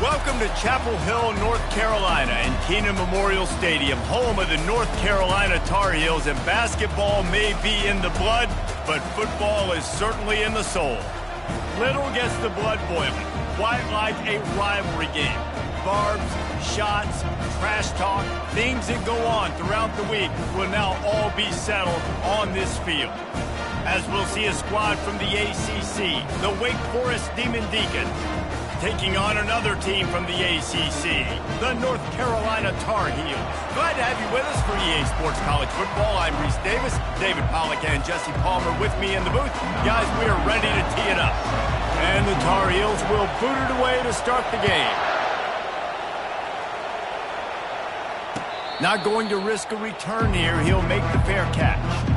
Welcome to Chapel Hill, North Carolina, and Keenan Memorial Stadium, home of the North Carolina Tar Heels, and basketball may be in the blood, but football is certainly in the soul. Little gets the blood boiling, quite like a rivalry game. Barbs, shots, trash talk, things that go on throughout the week will now all be settled on this field. As we'll see a squad from the ACC, the Wake Forest Demon Deacons, taking on another team from the ACC, the North Carolina Tar Heels. Glad to have you with us for EA Sports College Football. I'm Reese Davis, David Pollack and Jesse Palmer with me in the booth. Guys, we are ready to tee it up. And the Tar Heels will boot it away to start the game. Not going to risk a return here. He'll make the fair catch.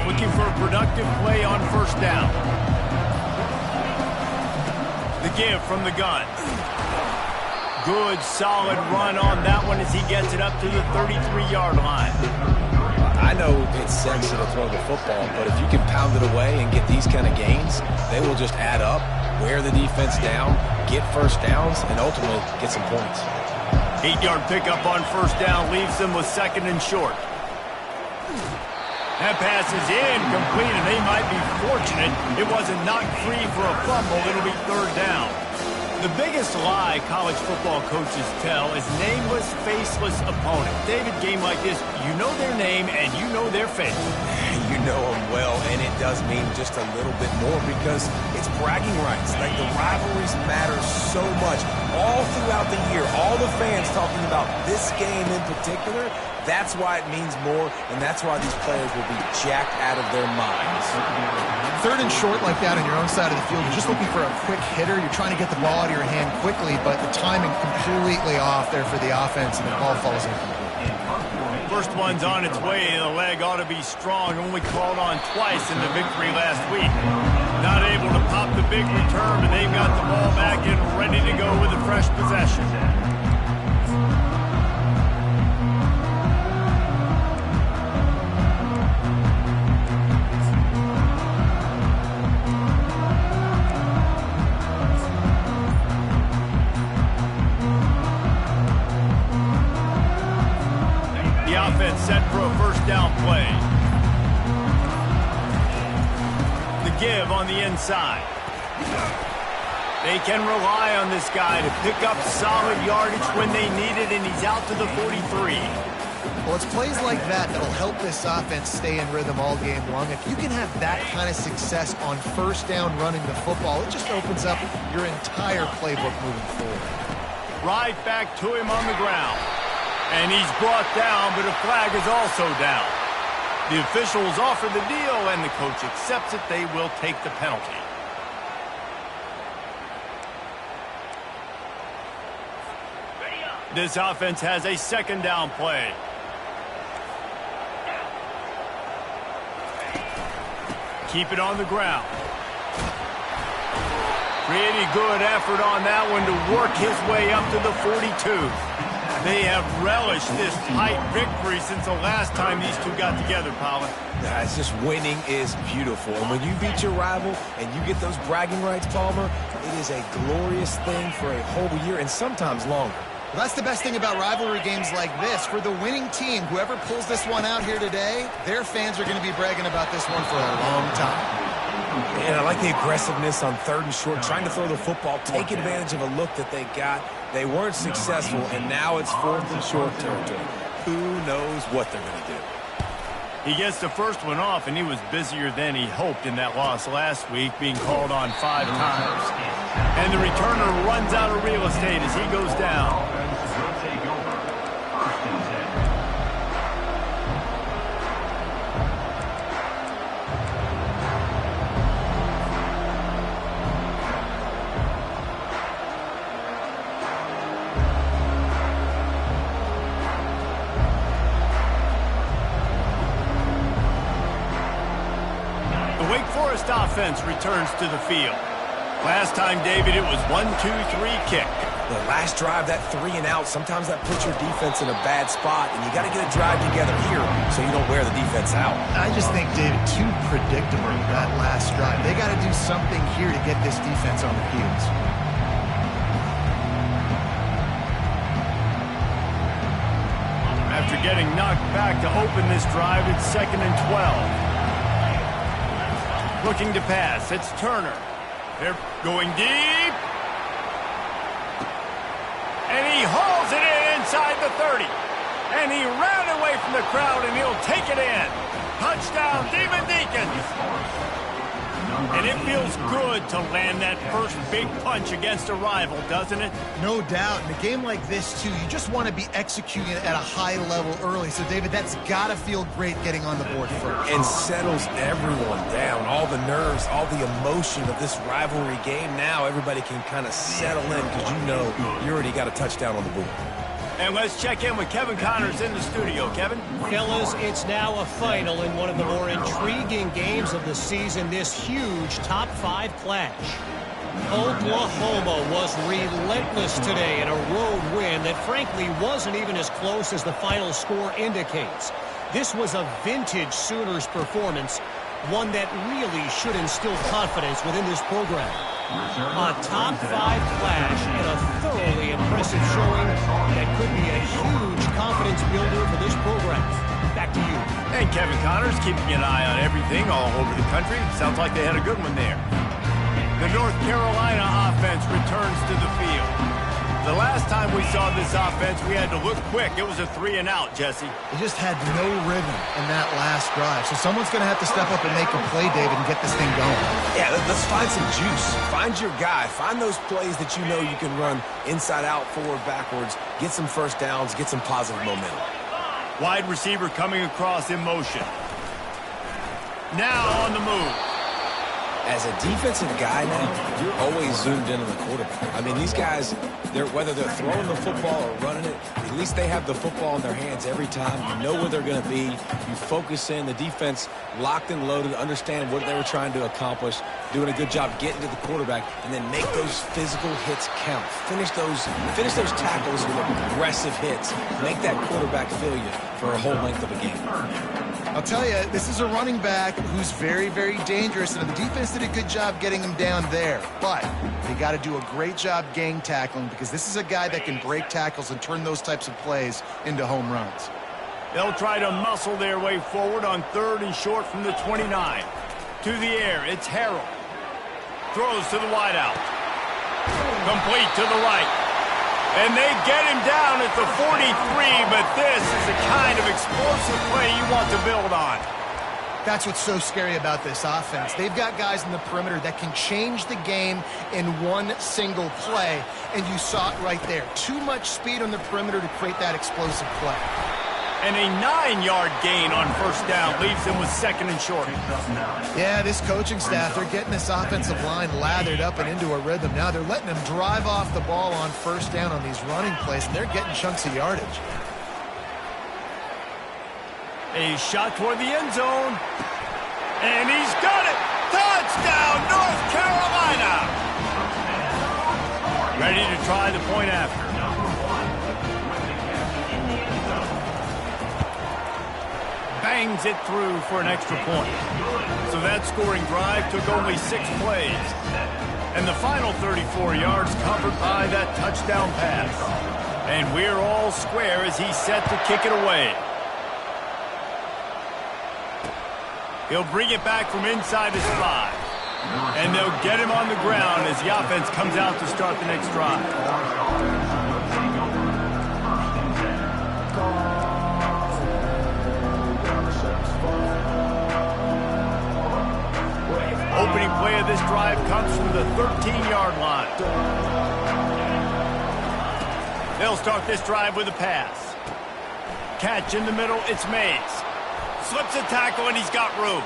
Looking for a productive play on first down. The give from the gun. Good, solid run on that one as he gets it up to the 33-yard line. I know it's sexy to throw the football, but if you can pound it away and get these kind of gains, they will just add up, wear the defense down, get first downs, and ultimately get some points. 8-yard pickup on first down leaves them with second and short. That pass is incomplete, and they might be fortunate it wasn't knocked free for a fumble. It'll be third down. The biggest lie college football coaches tell is nameless, faceless opponent. David, game like this, you know their name and you know their face. You know them well, and it does mean just a little bit more because it's bragging rights. Like, the rivalries matter so much. All throughout the year, all the fans talking about this game in particular, that's why it means more, and that's why these players will be jacked out of their minds. Third and short like that on your own side of the field, you're just looking for a quick hitter. You're trying to get the ball out of your hand quickly, but the timing completely off there for the offense, and the ball falls incomplete. First one's on its way. The leg ought to be strong. Only called on twice in the victory last week. Not able to pop the big return, but they've got the ball back and ready to go with a fresh possession. Offense set for a first down play. The give on the inside. They can rely on this guy to pick up solid yardage when they need it, and he's out to the 43. Well, it's plays like that that'll help this offense stay in rhythm all game long. If you can have that kind of success on first down running the football, it just opens up your entire playbook moving forward. Right back to him on the ground. And he's brought down, but a flag is also down. The officials offer the deal, and the coach accepts it. They will take the penalty. This offense has a second down play. Keep it on the ground. Pretty good effort on that one to work his way up to the 42. They have relished this tight victory since the last time these two got together, Pollard. It's just winning is beautiful. And when you beat your rival and you get those bragging rights, Palmer, it is a glorious thing for a whole year and sometimes longer. Well, that's the best thing about rivalry games like this. For the winning team, whoever pulls this one out here today, their fans are going to be bragging about this one for a long time. And I like the aggressiveness on third and short, trying to throw the football, take advantage of a look that they got. They weren't successful, and now it's fourth and short territory. Who knows what they're going to do? He gets the first one off, and he was busier than he hoped in that loss last week, being called on 5 times. And the returner runs out of real estate as he goes down. first offense returns to the field. Last time, David, it was 1-2-3 kick. The last drive, that 3 and out, sometimes that puts your defense in a bad spot, and you got to get a drive together here so you don't wear the defense out. I just think, David, too predictable, that last drive. They got to do something here to get this defense on their heels. After getting knocked back to open this drive, it's 2nd and 12. Looking to pass, it's Turner. They're going deep. And he hauls it in inside the 30. And he ran away from the crowd, and he'll take it in. Touchdown, Demon Deacons. And it feels good to land that first big punch against a rival, doesn't it? No doubt. In a game like this, too, you just want to be executing it at a high level early. So, David, that's got to feel great getting on the board first. And settles everyone down. All the nerves, all the emotion of this rivalry game. Now everybody can kind of settle in because you know you already got a touchdown on the board. And let's check in with Kevin Connors in the studio. Kevin? Fellas, it's now a final in one of the more intriguing games of the season, this huge top 5 clash. Oklahoma was relentless today in a road win that frankly wasn't even as close as the final score indicates. This was a vintage Sooners performance, one that really should instill confidence within this program. A top 5 clash and a thoroughly impressive showing that could be a huge confidence builder for this program. Back to you. And Kevin Connors keeping an eye on everything all over the country. Sounds like they had a good one there. The North Carolina offense returns to the field. The last time we saw this offense, we had to look quick. It was a 3 and out, Jesse. They just had no rhythm in that last drive. So someone's going to have to step up and make a play, David, and get this thing going. Yeah, let's find some juice. Find your guy. Find those plays that you know you can run inside out, forward, backwards. Get some first downs. Get some positive momentum. Wide receiver coming across in motion. Now on the move. As a defensive guy now, you're always zoomed in on the quarterback. I mean, these guys, whether they're throwing the football or running it, at least they have the football in their hands every time. You know where they're going to be. You focus in. The defense locked and loaded, understand what they were trying to accomplish, doing a good job getting to the quarterback, and then make those physical hits count. Finish those tackles with aggressive hits. Make that quarterback feel you for a whole length of a game. I'll tell you, this is a running back who's very, very dangerous, and the defense did a good job getting him down there. But they got to do a great job gang tackling because this is a guy that can break tackles and turn those types of plays into home runs. They'll try to muscle their way forward on 3rd and short from the 29. To the air, it's Harrell. Throws to the wideout. Complete to the right. And they get him down at the 43, but this is the kind of explosive play you want to build on. That's what's so scary about this offense. They've got guys in the perimeter that can change the game in one single play, and you saw it right there. Too much speed on the perimeter to create that explosive play. And a 9-yard gain on first down leaves them with 2nd and short. Yeah, this coaching staff, they're getting this offensive line lathered up and into a rhythm. Now they're letting them drive off the ball on first down on these running plays, and they're getting chunks of yardage. A shot toward the end zone. And he's got it! Touchdown, North Carolina! Ready to try the point after. Bangs it through for an extra point. So that scoring drive took only 6 plays. And the final 34 yards covered by that touchdown pass. And we're all square as he's set to kick it away. He'll bring it back from inside his 5. And they'll get him on the ground as the offense comes out to start the next drive. Opening play of this drive comes from the 13-yard line. They'll start this drive with a pass. Catch in the middle, it's Mays. Slips a tackle and he's got room.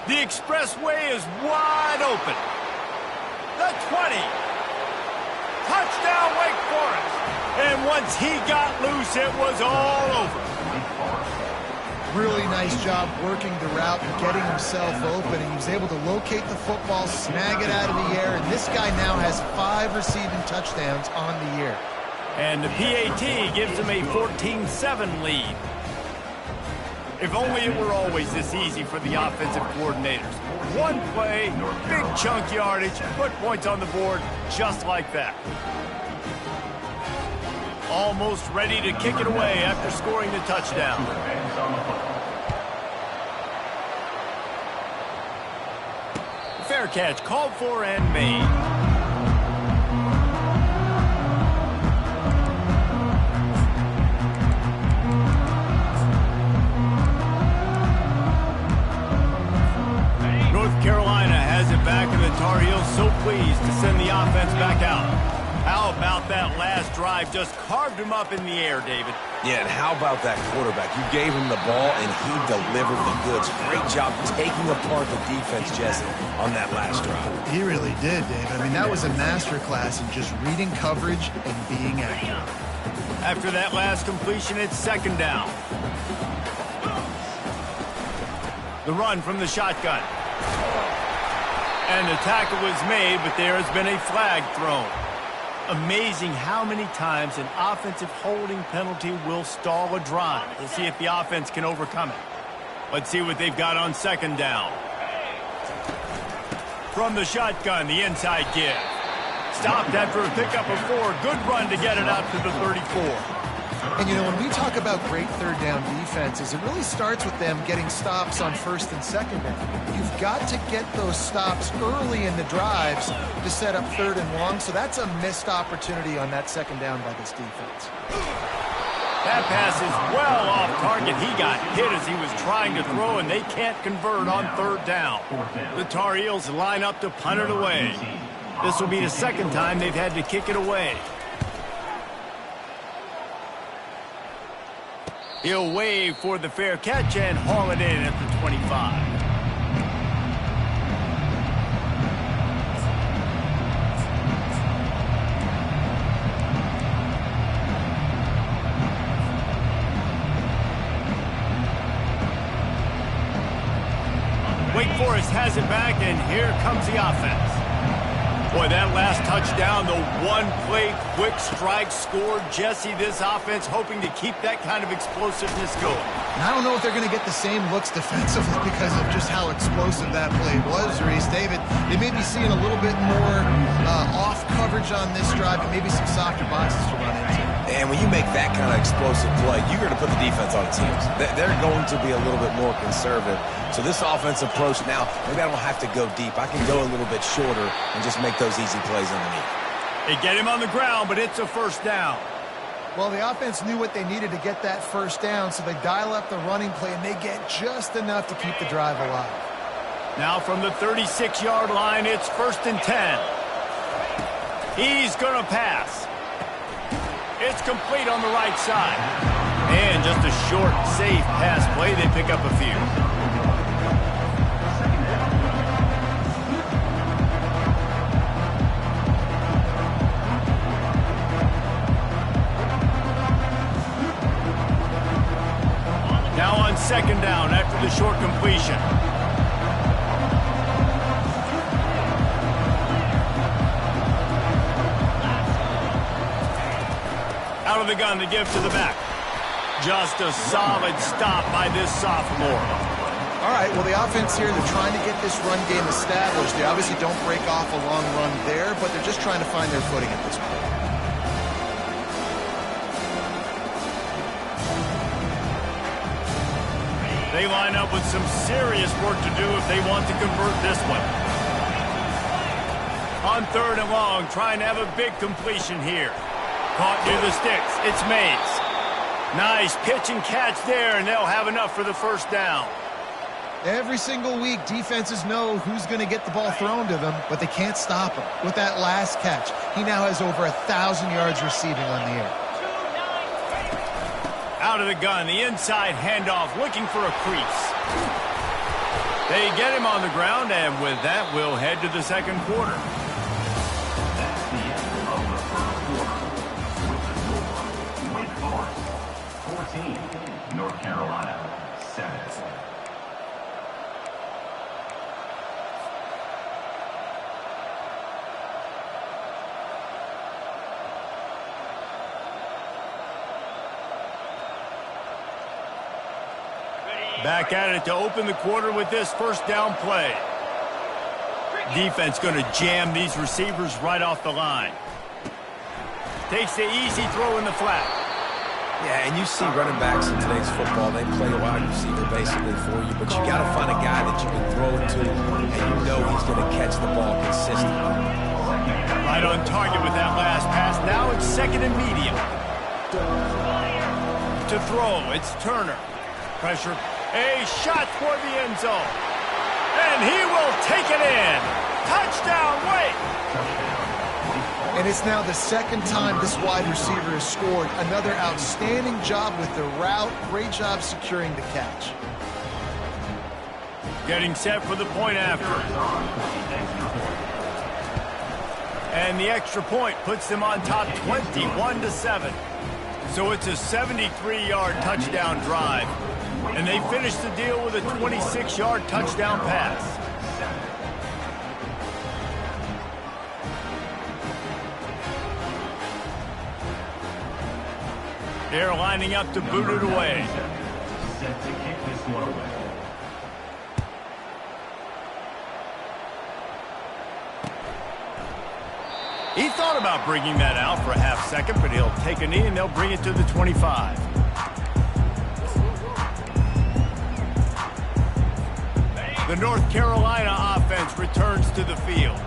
The expressway is wide open. The 20. Touchdown, Wake Forest. And once he got loose, it was all over. Really nice job working the route and getting himself open, and he was able to locate the football, snag it out of the air, and this guy now has 5 receiving touchdowns on the year. And the PAT gives him a 14-7 lead. If only it were always this easy for the offensive coordinators. One play, big chunk yardage, put points on the board just like that. Almost ready to kick it away after scoring the touchdown. Fair catch called for and made. North Carolina has it back, and the Tar Heels so pleased to send the offense back out. How about that last drive? Just carved him up in the air, David. Yeah, and how about that quarterback? You gave him the ball, and he delivered the goods. Great job taking apart the defense, Jesse, on that last drive. He really did, David. I mean, that was a masterclass in just reading coverage and being accurate. After that last completion, it's second down. The run from the shotgun. And the tackle was made, but there has been a flag thrown. Amazing how many times an offensive holding penalty will stall a drive. We'll see if the offense can overcome it. Let's see what they've got on second down. From the shotgun, the inside give. Stopped after a pickup of 4. Good run to get it out to the 34. And, you know, when we talk about great third down defenses, it really starts with them getting stops on first and second down. You've got to get those stops early in the drives to set up third and long, so that's a missed opportunity on that second down by this defense. That pass is well off target. He got hit as he was trying to throw, and they can't convert on third down. The Tar Heels line up to punt it away. This will be the second time they've had to kick it away. He'll wave for the fair catch and haul it in at the 25. Wake Forest has it back, and here comes the offense. Boy, that last touchdown, the one-play quick strike scored. Jesse, this offense hoping to keep that kind of explosiveness going. And I don't know if they're going to get the same looks defensively because of just how explosive that play was, Reese. David, they may be seeing a little bit more off coverage on this drive and maybe some softer boxes to run into. And when you make that kind of explosive play, you're going to put the defense on its heels. They're going to be a little bit more conservative. So this offensive approach now, maybe I don't have to go deep. I can go a little bit shorter and just make those easy plays underneath. They get him on the ground, but it's a first down. Well, the offense knew what they needed to get that first down, so they dial up the running play, and they get just enough to keep the drive alive. Now from the 36-yard line, it's first and 10. He's going to pass. It's complete on the right side. And just a short, safe pass play. They pick up a few. Now on second down after the short completion. Out of the gun to give to the back. Just a solid stop by this sophomore. All right, well, the offense here, they're trying to get this run game established. They obviously don't break off a long run there, but they're just trying to find their footing at this point. They line up with some serious work to do if they want to convert this one. On third and long, trying to have a big completion here. Caught near the sticks. It's Mays. Nice pitch and catch there, and they'll have enough for the first down. Every single week, defenses know who's going to get the ball thrown to them, but they can't stop him. With that last catch, he now has over 1,000 yards receiving on the air. Out of the gun, the inside handoff, looking for a crease. They get him on the ground, and with that, we'll head to the second quarter. That's the end of the first quarter. With the score, Wake Forest 14, North Carolina 7. Back at it to open the quarter with this first down play. Defense going to jam these receivers right off the line. Takes the easy throw in the flat. Yeah, and you see running backs in today's football, they play a wide receiver basically for you, but you got to find a guy that you can throw it to, and you know he's going to catch the ball consistently. Right on target with that last pass. Now it's second and medium. To throw, it's Turner. Pressure. A shot toward the end zone. And he will take it in. Touchdown, Wake. And it's now the second time this wide receiver has scored. Another outstanding job with the route. Great job securing the catch. Getting set for the point after. And the extra point puts them on top 21-7. So it's a 73-yard touchdown drive. And they finish the deal with a 26-yard touchdown pass. They're lining up to boot it away. Set to kick this one away. He thought about bringing that out for a half second, but he'll take a knee and they'll bring it to the 25. The North Carolina offense returns to the field.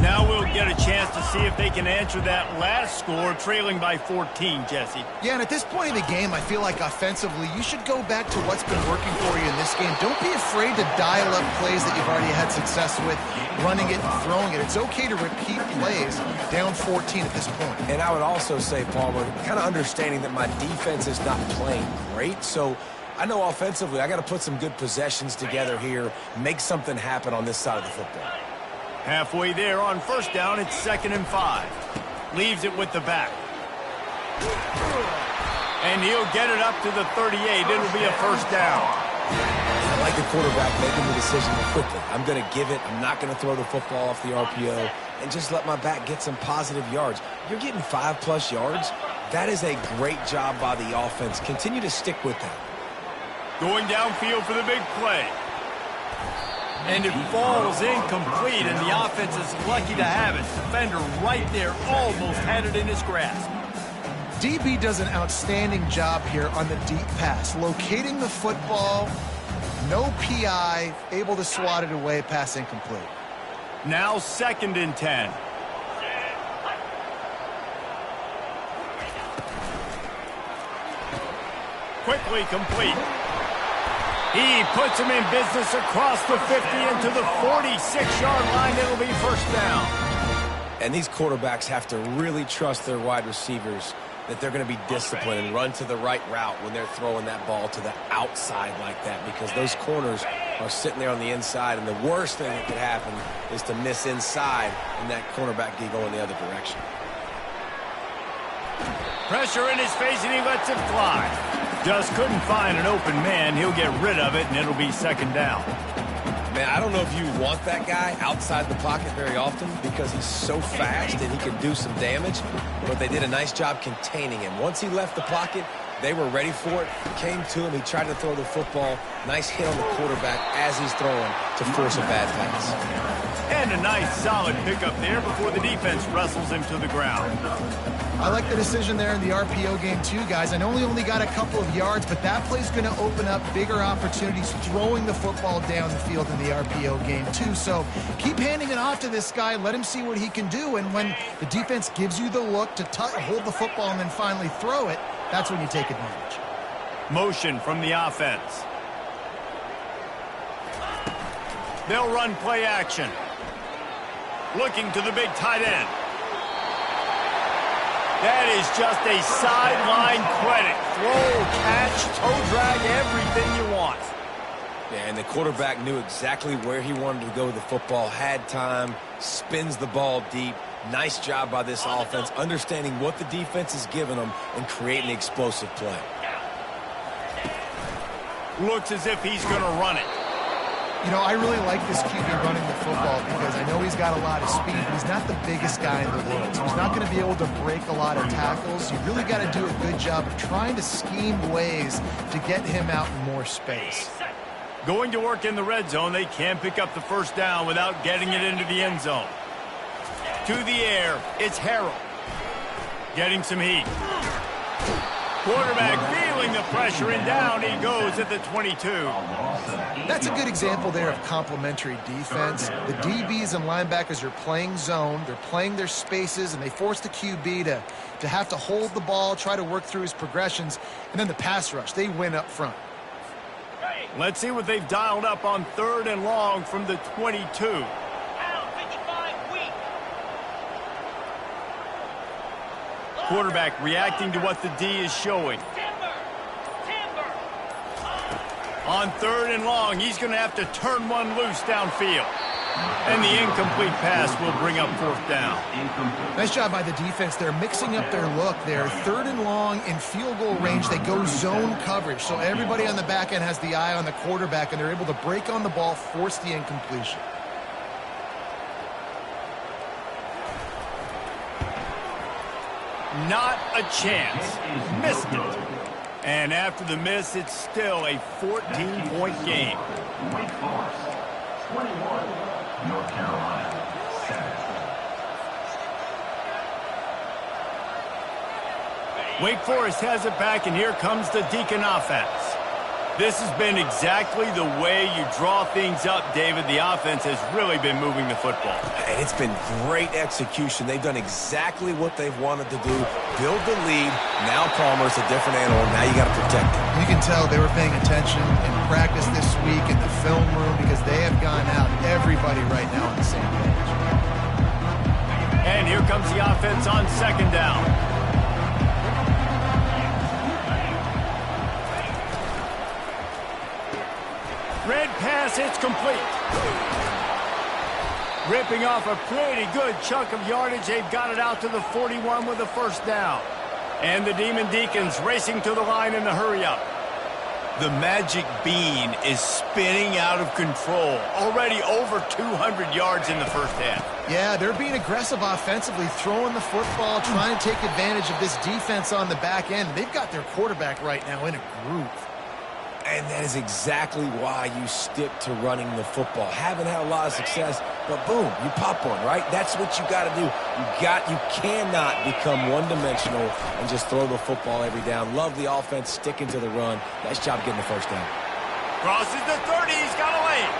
Now we'll get a chance to see if they can answer that last score, trailing by 14, Jesse. Yeah, and at this point in the game, I feel like offensively, you should go back to what's been working for you in this game. Don't be afraid to dial up plays that you've already had success with, running it and throwing it. It's okay to repeat plays down 14 at this point. And I would also say, Palmer, kind of understanding that my defense is not playing great, so I know offensively I got to put some good possessions together here, make something happen on this side of the football. Halfway there on first down, it's 2nd and 5. Leaves it with the back. And he'll get it up to the 38. It'll be a first down. I like the quarterback making the decision quickly. I'm going to give it. I'm not going to throw the football off the RPO and just let my back get some positive yards. You're getting 5+ yards. That is a great job by the offense. Continue to stick with that. Going downfield for the big play. And it falls incomplete, and the offense is lucky to have it. Defender right there almost had it in his grasp. DB does an outstanding job here on the deep pass. Locating the football, no PI, able to swat it away, pass incomplete. Now 2nd and 10. Quickly complete. He puts him in business across the 50 into the 46-yard line. It'll be first down. And these quarterbacks have to really trust their wide receivers that they're going to be disciplined and run to the right route when they're throwing that ball to the outside like that, because those corners are sitting there on the inside, and the worst thing that could happen is to miss inside and that cornerback get going the other direction. Pressure in his face, and he lets it fly. Just couldn't find an open man. He'll get rid of it, and it'll be 2nd down. Man, I don't know if you want that guy outside the pocket very often because he's so fast and he can do some damage, but they did a nice job containing him. Once he left the pocket, they were ready for it. Came to him. He tried to throw the football. Nice hit on the quarterback as he's throwing to force a bad pass. And a nice solid pickup there before the defense wrestles him to the ground. I like the decision there in the RPO game too, guys. I know he only got a couple of yards, but that play's going to open up bigger opportunities throwing the football down the field in the RPO game too. So keep handing it off to this guy. Let him see what he can do. And when the defense gives you the look to hold the football and then finally throw it, that's when you take advantage. Motion from the offense. They'll run play action. Looking to the big tight end. That is just a sideline credit. Throw, catch, toe drag, everything you want. Yeah, and the quarterback knew exactly where he wanted to go with the football, had time, spins the ball deep. Nice job by this offense, understanding what the defense is giving them and creating the explosive play. Looks as if he's going to run it. You know, I really like this QB running the football because I know he's got a lot of speed, but he's not the biggest guy in the world. So he's not going to be able to break a lot of tackles. You really got to do a good job of trying to scheme ways to get him out in more space. Going to work in the red zone, they can pick up the first down without getting it into the end zone. To the air, it's Harrell. Getting some heat. Quarterback feeling the pressure, and down he goes at the 22. That's a good example there of complementary defense. The DBs and linebackers are playing zone. They're playing their spaces, and they force the QB to have to hold the ball, try to work through his progressions, and then the pass rush. They win up front. Let's see what they've dialed up on 3rd and long from the 22. Quarterback reacting to what the D is showing. On 3rd and long, he's going to have to turn one loose downfield. And the incomplete pass will bring up 4th down. Nice job by the defense. They're mixing up their look. They're 3rd and long in field goal range. They go zone coverage. So everybody on the back end has the eye on the quarterback, and they're able to break on the ball, force the incompletion. Not a chance. Missed it. And after the miss, it's still a 14-point game. Wake Forest, 21. North Carolina, 7. Wake Forest has it back, and here comes the Deacon offense. This has been exactly the way you draw things up, David. The offense has really been moving the football. And it's been great execution. They've done exactly what they've wanted to do. Build the lead. Now Palmer's a different animal. Now you got to protect it. You can tell they were paying attention in practice this week in the film room because they have gone out, everybody right now on the same page. And here comes the offense on 2nd down. Red pass, it's complete. Ripping off a pretty good chunk of yardage. They've got it out to the 41 with the 1st down. And the Demon Deacons racing to the line in the hurry-up. The magic bean is spinning out of control. Already over 200 yards in the 1st half. Yeah, they're being aggressive offensively, throwing the football, trying to take advantage of this defense on the back end. They've got their quarterback right now in a groove. And that is exactly why you stick to running the football. Haven't had a lot of success, but boom, you pop one, right? That's what you got to do. You cannot become one-dimensional and just throw the football every down. Love the offense sticking to the run. Nice job getting the 1st down. Crosses the 30, he's got a lane.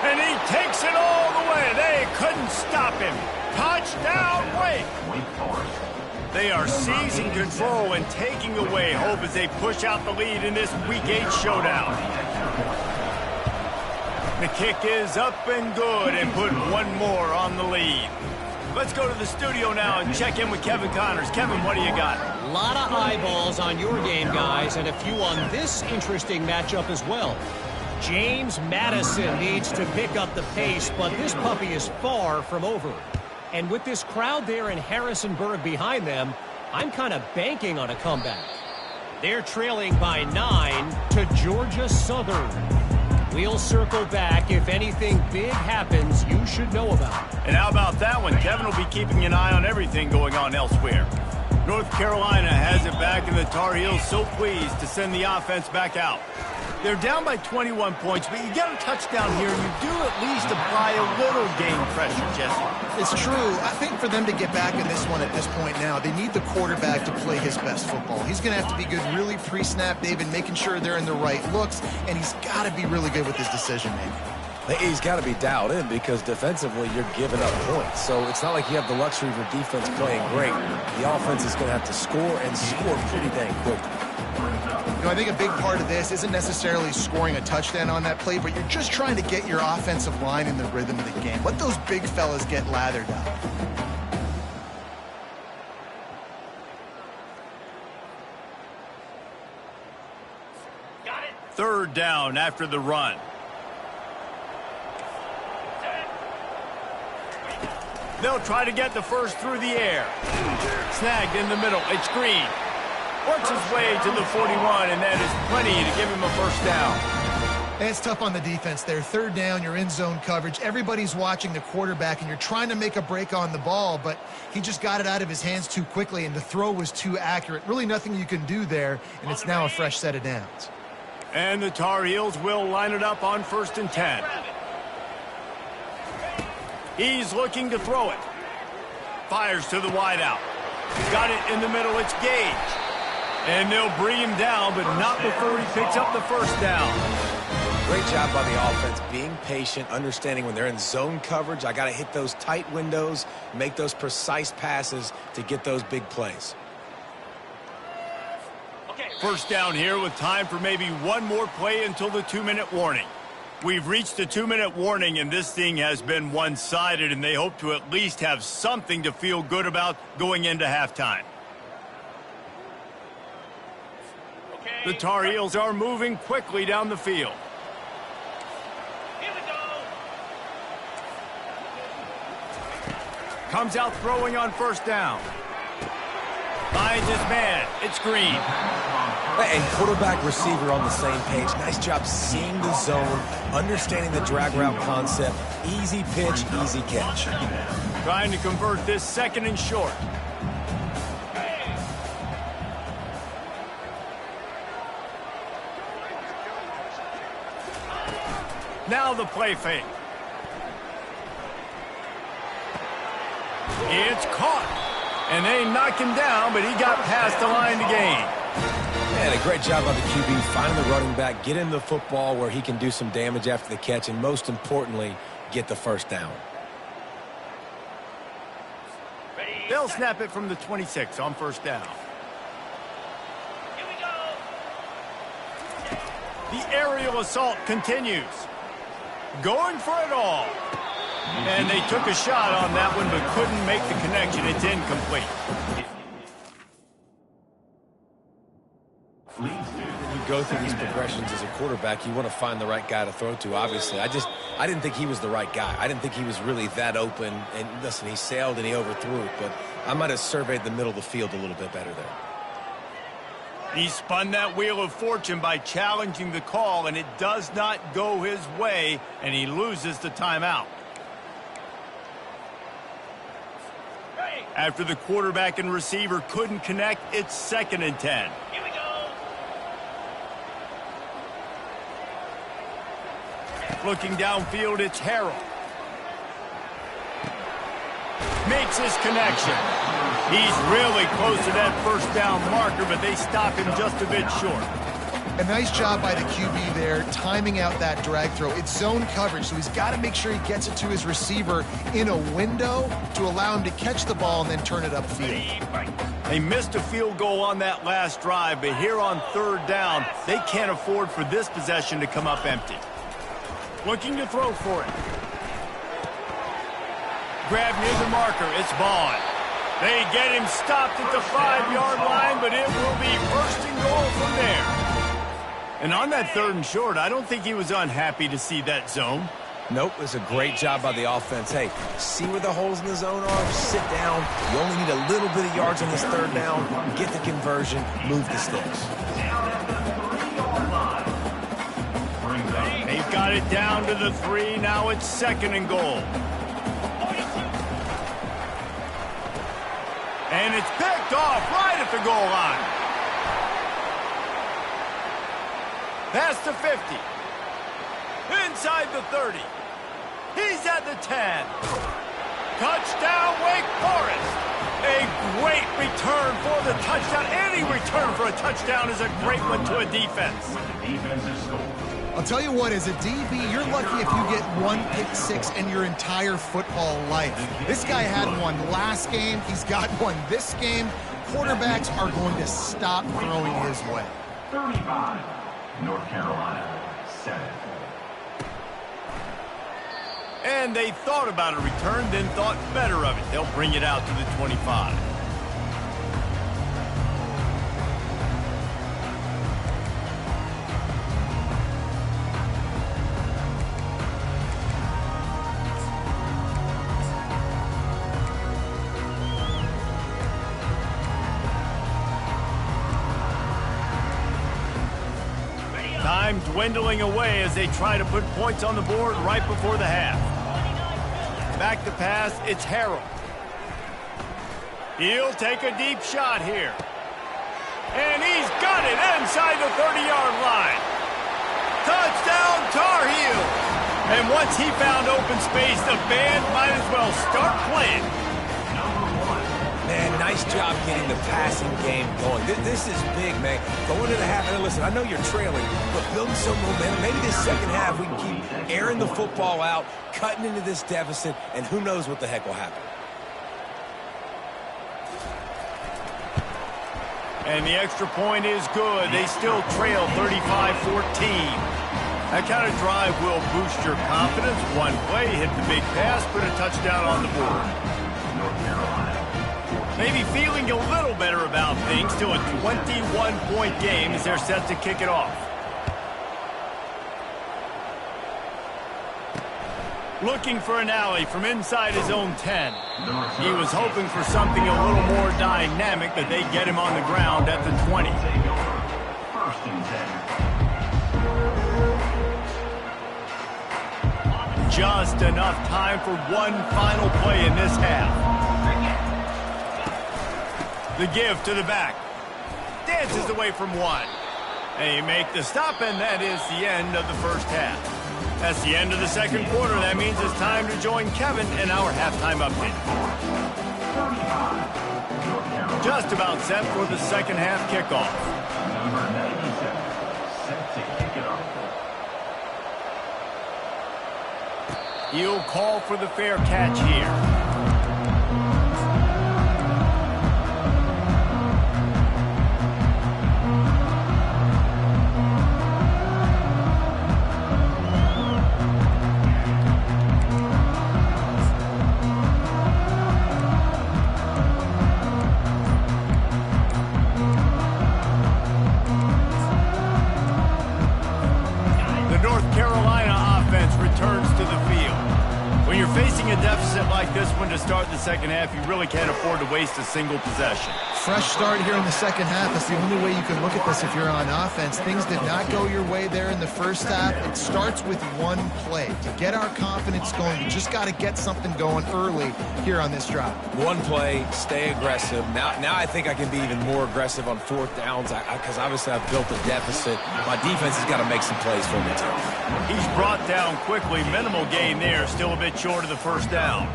And he takes it all the way. They couldn't stop him. Touchdown, Wake. Wake Forest. They are seizing control and taking away hope as they push out the lead in this Week 8 showdown. The kick is up and good and put one more on the lead. Let's go to the studio now and check in with Kevin Connors. Kevin, what do you got? A lot of eyeballs on your game, guys, and a few on this interesting matchup as well. James Madison needs to pick up the pace, but this puppy is far from over. And with this crowd there in Harrisonburg behind them, I'm kind of banking on a comeback. They're trailing by 9 to Georgia Southern. We'll circle back if anything big happens you should know about. And how about that one? Kevin will be keeping an eye on everything going on elsewhere. North Carolina has it back, and the Tar Heels so pleased to send the offense back out. They're down by 21 points, but you get a touchdown here, and you do at least apply a little game pressure, Jesse. It's true. I think for them to get back in this one at this point now, they need the quarterback to play his best football. He's going to have to be good really pre-snap, David, making sure they're in the right looks, and he's got to be really good with his decision-making. He's got to be dialed in because defensively you're giving up points. So it's not like you have the luxury of your defense playing great. The offense is going to have to score and score pretty dang quickly. You know, I think a big part of this isn't necessarily scoring a touchdown on that play, but you're just trying to get your offensive line in the rhythm of the game. Let those big fellas get lathered up. Got it. 3rd down after the run. They'll try to get the first through the air. Snagged in the middle. It's Green. Works his way to the 41, and that is plenty to give him a first down. And it's tough on the defense there. Third down, you're in zone coverage. Everybody's watching the quarterback, and you're trying to make a break on the ball, but he just got it out of his hands too quickly, and the throw was too accurate. Really nothing you can do there, and it's now a fresh set of downs. And the Tar Heels will line it up on 1st and 10. He's looking to throw it. Fires to the wideout. Got it in the middle. It's Gage. And they'll bring him down, but not before he picks up the first down. Great job by the offense, being patient, understanding when they're in zone coverage, I got to hit those tight windows, make those precise passes to get those big plays. First down here with time for maybe one more play until the 2-minute warning. We've reached the 2-minute warning, and this thing has been one-sided, and they hope to at least have something to feel good about going into halftime. The Tar Heels are moving quickly down the field. Here we go. Comes out throwing on first down. Finds his man. It's Green. And quarterback receiver on the same page. Nice job seeing the zone, understanding the drag route concept. Easy pitch, easy catch. Trying to convert this 2nd and short. Now the play fake. It's caught. And they knock him down, but he got past the line to gain. And a great job by the QB, finding the running back, get him the football where he can do some damage after the catch, and most importantly, get the first down. They'll snap it from the 26 on first down. Here we go. The aerial assault continues. Going for it all. And they took a shot on that one, but couldn't make the connection. It's incomplete. When you go through these progressions as a quarterback, you want to find the right guy to throw to, obviously. I didn't think he was the right guy. I didn't think he was really that open. And listen, he sailed and he overthrew it, but I might have surveyed the middle of the field a little bit better there. He spun that wheel of fortune by challenging the call, and it does not go his way, and he loses the timeout. After the quarterback and receiver couldn't connect, it's 2nd and 10. Here we go. Looking downfield, it's Harrell. Makes his connection. He's really close to that first down marker, but they stop him just a bit short. A nice job by the QB there, timing out that drag throw. It's zone coverage, so he's got to make sure he gets it to his receiver in a window to allow him to catch the ball and then turn it upfield. They missed a field goal on that last drive, but here on 3rd down, they can't afford for this possession to come up empty. Looking to throw for it. Grab near the marker, it's Vaughn. They get him stopped at the 5-yard line, but it will be 1st and goal from there. And on that 3rd and short, I don't think he was unhappy to see that zone. Nope, it's a great job by the offense. Hey, see where the holes in the zone are, sit down. You only need a little bit of yards on this 3rd down. Get the conversion, move the sticks. They've got it down to the 3. Now it's 2nd and goal. And it's picked off right at the goal line. Past the 50. Inside the 30. He's at the 10. Touchdown, Wake Forest. A great return for the touchdown. Any return for a touchdown is a great one to a defense. I'll tell you what, as a DB, you're lucky if you get one pick six in your entire football life. This guy had one last game. He's got one this game. Quarterbacks are going to stop throwing his way. 35, North Carolina, 7. And they thought about a return, then thought better of it. They'll bring it out to the 25. Time dwindling away as they try to put points on the board right before the half. Back to pass, it's Harold. He'll take a deep shot here. And he's got it inside the 30-yard line. Touchdown, Tar Heels. And once he found open space, the band might as well start playing. Man, nice job getting the passing game going. This is big, man. Going to the half, and listen, I know you're trailing, but building some momentum. Maybe this second half we can keep airing the football out, cutting into this deficit, and who knows what the heck will happen. And the extra point is good. They still trail 35-14. That kind of drive will boost your confidence. One play, hit the big pass, put a touchdown on the board. Maybe feeling a little better about things. Still a 21-point game as they're set to kick it off. Looking for an alley from inside his own 10. He was hoping for something a little more dynamic, but they get him on the ground at the 20. First and 10. Just enough time for one final play in this half. The give to the back. Dances away from one. They make the stop, and that is the end of the first half. That's the end of the second quarter. That means it's time to join Kevin in our halftime update. Just about set for the second half kickoff. Number 97, set to kick it off. He'll call for the fair catch here. A deficit like this one to start the second half, you really can't afford to waste a single possession. Fresh start here in the second half. That's the only way you can look at this if you're on offense. Things did not go your way there in the first half. It starts with one play. To get our confidence going, we just got to get something going early here on this drive. One play, stay aggressive. Now I think I can be even more aggressive on fourth downs because obviously I've built a deficit. My defense has got to make some plays for me too. He's brought down quickly. Minimal gain there. Still a bit short of the first down.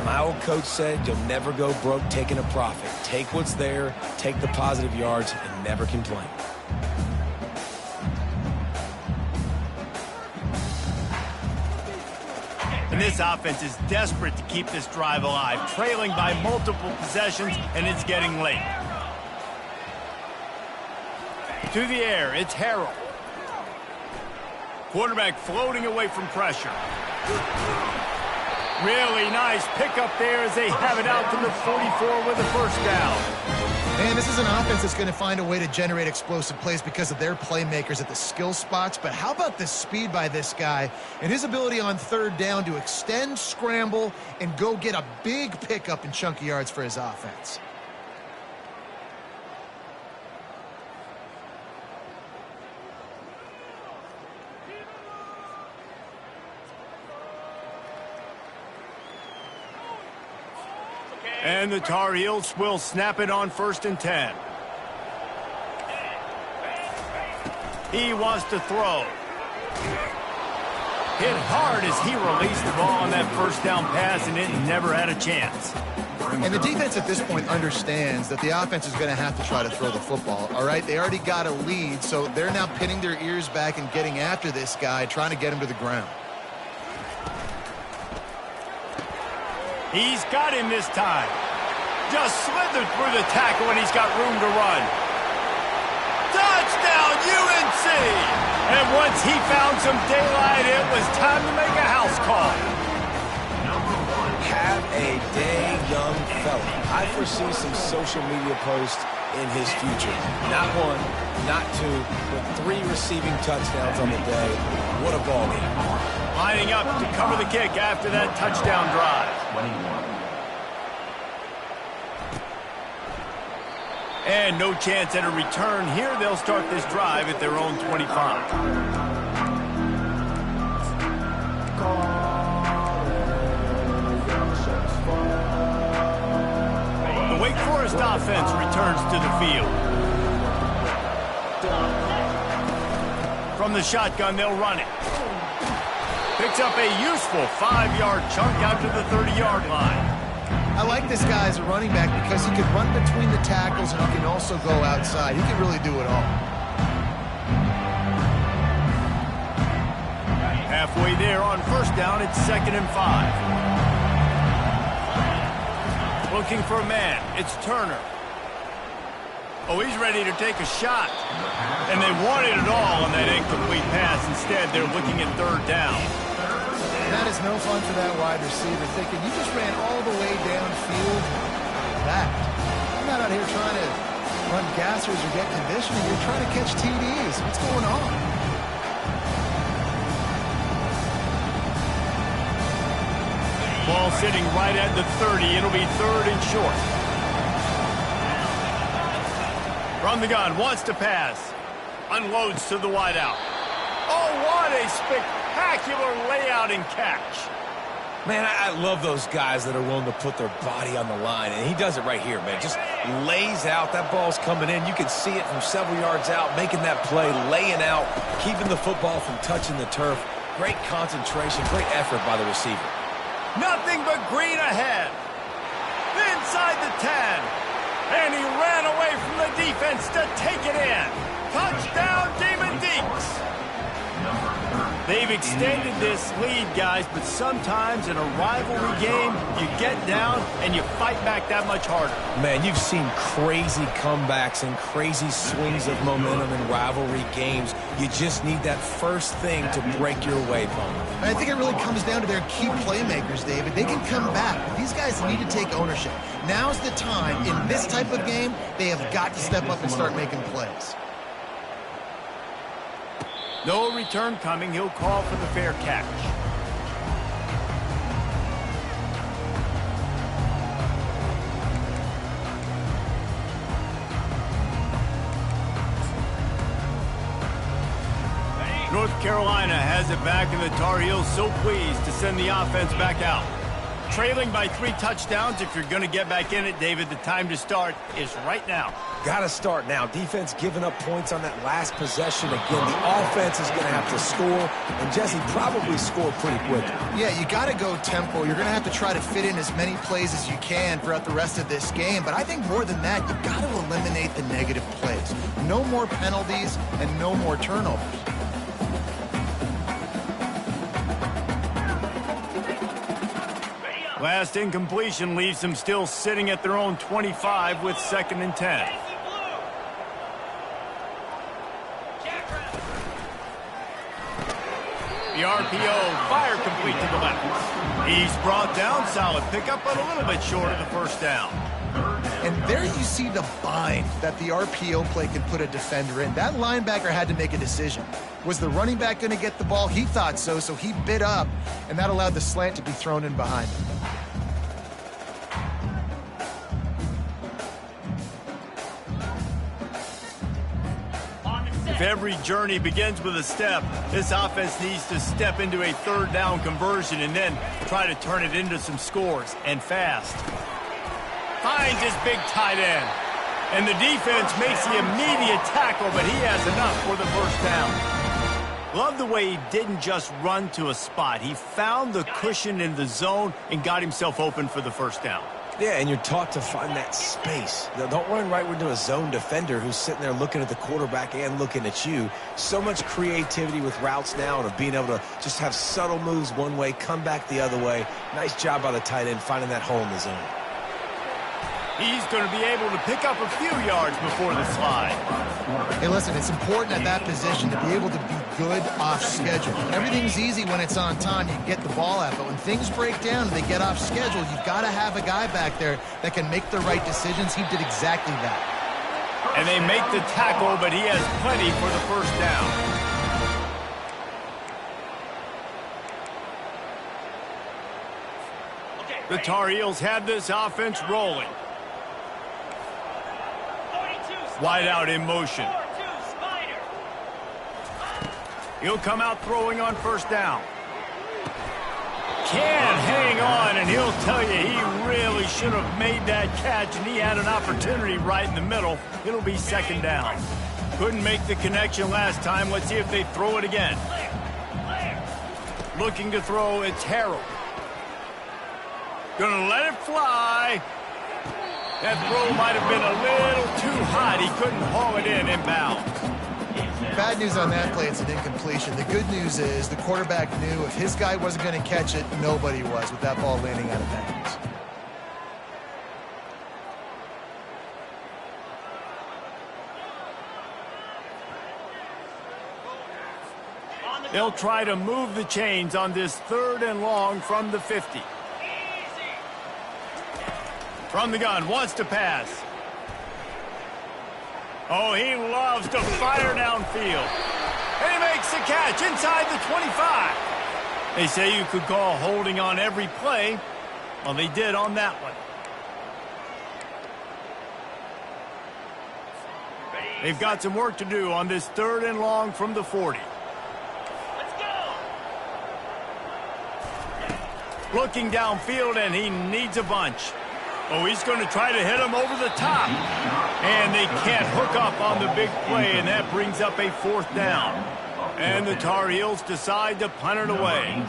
My old coach said you'll never go broke taking a profit. Take what's there, take the positive yards, and never complain. And this offense is desperate to keep this drive alive, trailing by multiple possessions, and it's getting late. To the air, it's Harold. Quarterback floating away from pressure. Really nice pickup there as they have it out to the 44 with a first down. Man, this is an offense that's going to find a way to generate explosive plays because of their playmakers at the skill spots. But how about the speed by this guy and his ability on third down to extend, scramble, and go get a big pickup in chunky yards for his offense? And the Tar Heels will snap it on 1st and 10. He wants to throw. Hit hard as he released the ball on that first down pass, and it never had a chance. And the defense at this point understands that the offense is going to have to try to throw the football, all right? They already got a lead, so they're now pinning their ears back and getting after this guy, trying to get him to the ground. He's got him this time. Just slithered through the tackle, and he's got room to run. Touchdown, UNC! And once he found some daylight, it was time to make a house call. Have a day, young fella. I foresee some social media posts in his future. Not one, not two, but 3 receiving touchdowns on the day. What a ball game. Lining up to cover the kick after that touchdown drive. And no chance at a return here. They'll start this drive at their own 25. The Wake Forest offense returns to the field. From the shotgun, they'll run it. Picks up a useful 5-yard chunk out to the 30-yard line. I like this guy as a running back because he can run between the tackles and he can also go outside. He can really do it all. Halfway there on first down, it's 2nd and 5. Looking for a man. It's Turner. Oh, he's ready to take a shot. And they wanted it all on that incomplete pass. Instead, they're looking at 3rd down. That is no fun for that wide receiver, thinking you just ran all the way downfield. I'm not out here trying to run gassers or get conditioning. You're trying to catch TDs. What's going on? Ball sitting right at the 30. It'll be 3rd and short. From the gun, wants to pass. Unloads to the wideout. Oh, what a spectacular layout and catch. Man, I love those guys that are willing to put their body on the line, and he does it right here, man. Just lays out. That ball's coming in. You can see it from several yards out, making that play, laying out, keeping the football from touching the turf. Great concentration, great effort by the receiver. Nothing but green ahead. Inside the 10. And he ran away from the defense to take it in. Touchdown, Demon Deeks. They've extended this lead, guys, but sometimes in a rivalry game, you get down and you fight back that much harder. Man, you've seen crazy comebacks and crazy swings of momentum in rivalry games. You just need that first thing to break your way, Palmer. I think it really comes down to their key playmakers, David. They can come back, but these guys need to take ownership. Now's the time. In this type of game, they have got to step up and start making plays. No return coming. He'll call for the fair catch. North Carolina has it back, and the Tar Heels so pleased to send the offense back out. Trailing by 3 touchdowns. If you're going to get back in it, David, the time to start is right now. Got to start now. Defense giving up points on that last possession. Again, the offense is going to have to score, and Jesse probably score pretty quickly. Yeah, you got to go tempo. You're going to have to try to fit in as many plays as you can throughout the rest of this game. But I think more than that, you've got to eliminate the negative plays. No more penalties and no more turnovers. Last incompletion leaves them still sitting at their own 25 with 2nd and 10. The RPO, fire complete to the left. He's brought down, solid pickup, but a little bit short of the first down. And there you see the bind that the RPO play can put a defender in. That linebacker had to make a decision. Was the running back going to get the ball? He thought so, so he bit up, and that allowed the slant to be thrown in behind him. If every journey begins with a step, this offense needs to step into a 3rd down conversion and then try to turn it into some scores, and fast. Finds his big tight end. And the defense makes the immediate tackle, but he has enough for the first down. Love the way he didn't just run to a spot. He found the cushion in the zone and got himself open for the first down. Yeah, and you're taught to find that space. Don't run right into a zone defender who's sitting there looking at the quarterback and looking at you. So much creativity with routes now and of being able to just have subtle moves one way, come back the other way. Nice job by the tight end finding that hole in the zone. He's going to be able to pick up a few yards before the slide. Hey, listen, it's important at that position to be able to be good off schedule. Everything's easy when it's on time. You get the ball out. But when things break down and they get off schedule, you've got to have a guy back there that can make the right decisions. He did exactly that. And they make the tackle, but he has plenty for the first down. The Tar Heels have this offense rolling. 42. Wide out in motion. 4-2 Spider. He'll come out throwing on first down. Can't hang on, and he'll tell you he really should have made that catch, and he had an opportunity right in the middle. It'll be second down. Couldn't make the connection last time. Let's see if they throw it again. Looking to throw, it's Harold. Gonna let it fly. That throw might have been a little too hot. He couldn't haul it in inbounds. Bad news on that play, it's an incompletion. The good news is the quarterback knew if his guy wasn't going to catch it, nobody was with that ball landing out of bounds. They'll try to move the chains on this 3rd and long from the 50. From the gun, wants to pass. Oh, he loves to fire downfield. And he makes the catch inside the 25. They say you could call holding on every play. Well, they did on that one. They've got some work to do on this 3rd and long from the 40. Let's go. Looking downfield, and he needs a bunch. Oh, he's going to try to hit him over the top. And they can't hook up on the big play, and that brings up a 4th down. And the Tar Heels decide to punt it away.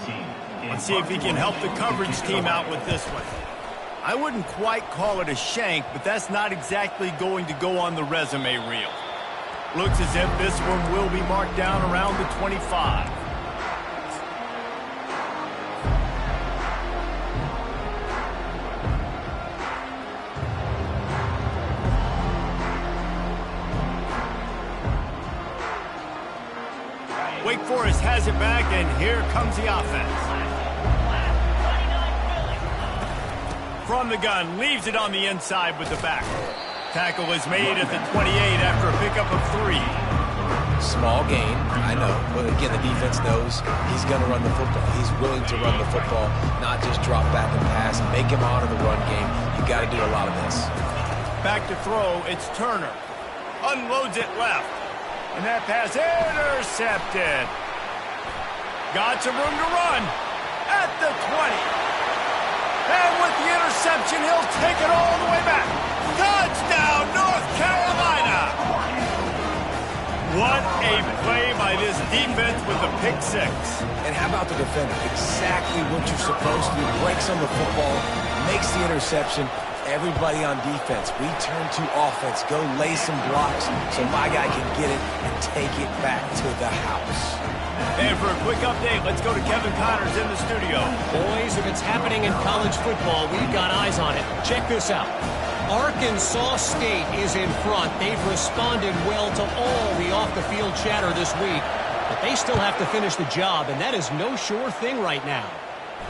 Let's see if he can help the coverage team out with this one. I wouldn't quite call it a shank, but that's not exactly going to go on the resume reel. Looks as if this one will be marked down around the 25. Wake Forest has it back, and here comes the offense. From the gun, leaves it on the inside with the back. Tackle is made at the 28 after a pickup of 3. Small gain, I know, but again, the defense knows he's going to run the football. He's willing to run the football, not just drop back and pass, make him honor the run game. You got to do a lot of this. Back to throw, it's Turner. Unloads it left. And that pass intercepted. Got some room to run at the 20. And with the interception, he'll take it all the way back. Touchdown, North Carolina! What a play by this defense with a pick 6. And how about the defender? Exactly what you're supposed to do. Breaks on the football, makes the interception. Everybody on defense, we turn to offense. Go lay some blocks so my guy can get it and take it back to the house. And for a quick update, let's go to Kevin Connors in the studio. Boys, if it's happening in college football, we've got eyes on it. Check this out. Arkansas State is in front. They've responded well to all the off-the-field chatter this week, but they still have to finish the job, and that is no sure thing right now.